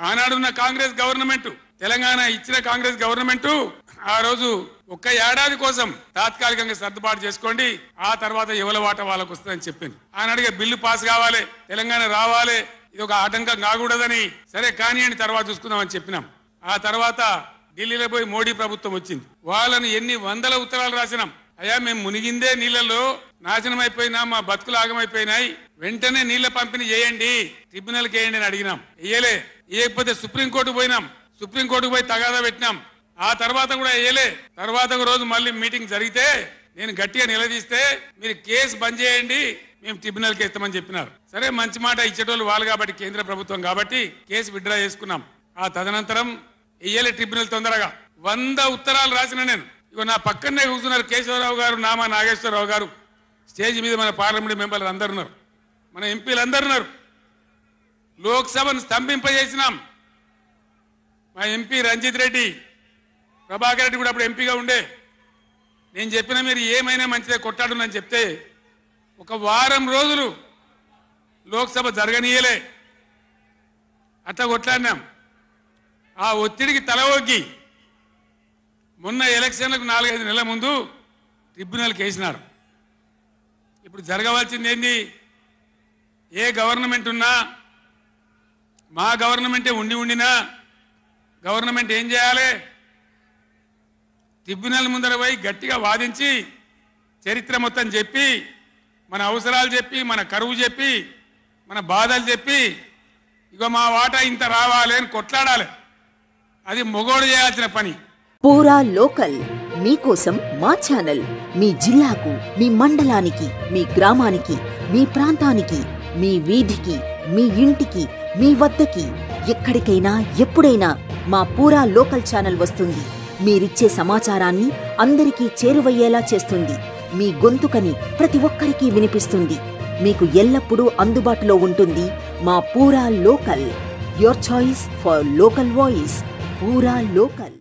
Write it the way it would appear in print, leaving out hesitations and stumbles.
ఆనాడున్న Congress government, Telangana ఇచ్చిన Congress government ఆ రోజు ఒక్క ఏడాది కోసం తాత్కాలికంగా సర్దుబాటు చేసుకోండి, ఆ తర్వాత ఎవరి వాట వాళ్ళకు వస్తుందని చెప్పింది. ఆనాడుగా బిల్లు పాస్ కావాలి, తెలంగాణ రావాలి, ఇది ఒక ఆటంకం కాకూడదని సరే కానీ అని తర్వాత చూసుకుందామని చెప్పినాం. ఆ తర్వాత ఢిల్లీలో పోయి మోడీ ప్రభుత్వం వచ్చింది. వాళ్ళని ఎన్ని వందల ఉత్తరాలు రాసినాం. అయ్యా మేము మునిగిందే నీళ్లలో నాశనం అయిపోయినా, మా బతుకులు ఆగమైపోయినాయి, వెంటనే నీళ్ల పంపిణీ చేయండి, ట్రిబ్యునల్ వేయండి అని అడిగినాం. వేయలే. వేయకపోతే సుప్రీంకోర్టు పోయినాం, సుప్రీంకోర్టుకు పోయి తగాదా పెట్టినాం. ఆ తర్వాత కూడా వేయలే. తర్వాత ఒక రోజు మళ్ళీ మీటింగ్ జరిగితే నేను గట్టిగా నిలదీస్తే మీరు కేసు బంద్ చేయండి, మేము ట్రిబ్యునల్కి ఇస్తామని చెప్పినారు. సరే మంచి మాట ఇచ్చేటోళ్ళు వాళ్ళు కాబట్టి, కేంద్ర ప్రభుత్వం కాబట్టి కేసు విత్డ్రా చేసుకున్నాం. ఆ తదనంతరం వేయలే ట్రిబ్యునల్ తొందరగా. 100 ఉత్తరాలు రాసిన నేను. ఇగో నా పక్కనే కూర్చున్నారు కేశవరావు గారు, నామా నాగేశ్వరరావు గారు, స్టేజ్ మీద మన పార్లమెంట్ మెంబర్లు అందరు ఉన్నారు, మన ఎంపీలు అందరు ఉన్నారు. లోక్సభను స్తంభింపజేసినాం. మా ఎంపీ రంజిత్ రెడ్డి, ప్రభాకర్ రెడ్డి కూడా అప్పుడు ఎంపీగా ఉండే. నేను చెప్పిన మీరు ఏమైనా మంచిదే కొట్టాడునని చెప్తే ఒక వారం రోజులు లోక్సభ జరగనీయలే. అట్లా కొట్లాడినాం. ఆ ఒత్తిడికి తల ఒగ్గి మొన్న ఎలక్షన్లకు 4-5 నెలల ముందు ట్రిబ్యునల్కి వేసినారు. ఇప్పుడు జరగవలసింది ఏంది? ఏ గవర్నమెంట్ ఉన్నా, మా గవర్నమెంటే ఉండినా గవర్నమెంట్ ఏం చేయాలి? ట్రిబ్యునల్ ముందర పోయి గట్టిగా వాదించి చరిత్ర మొత్తం చెప్పి, మన అవసరాలు చెప్పి, మన కరువు చెప్పి, మన బాధలు చెప్పి, ఇగో మా వాటా ఇంత రావాలి అని కొట్లాడాలి. అది మొగోడు చేయాల్సిన పని. పూరా లోకల్ మీకోసం మా ఛానల్. మీ జిల్లాకు, మీ మండలానికి, మీ గ్రామానికి, మీ ప్రాంతానికి, మీ వీధికి, మీ ఇంటికి, మీ వద్దకి, ఎక్కడికైనా ఎప్పుడైనా మా పూరా లోకల్ ఛానల్ వస్తుంది. మీరిచ్చే సమాచారాన్ని అందరికీ చేరువయ్యేలా చేస్తుంది. మీ గొంతుకని ప్రతి ఒక్కరికి వినిపిస్తుంది. మీకు ఎల్లప్పుడూ అందుబాటులో ఉంటుంది మా పూరా local. Your choice for local voice. పూరా లోకల్.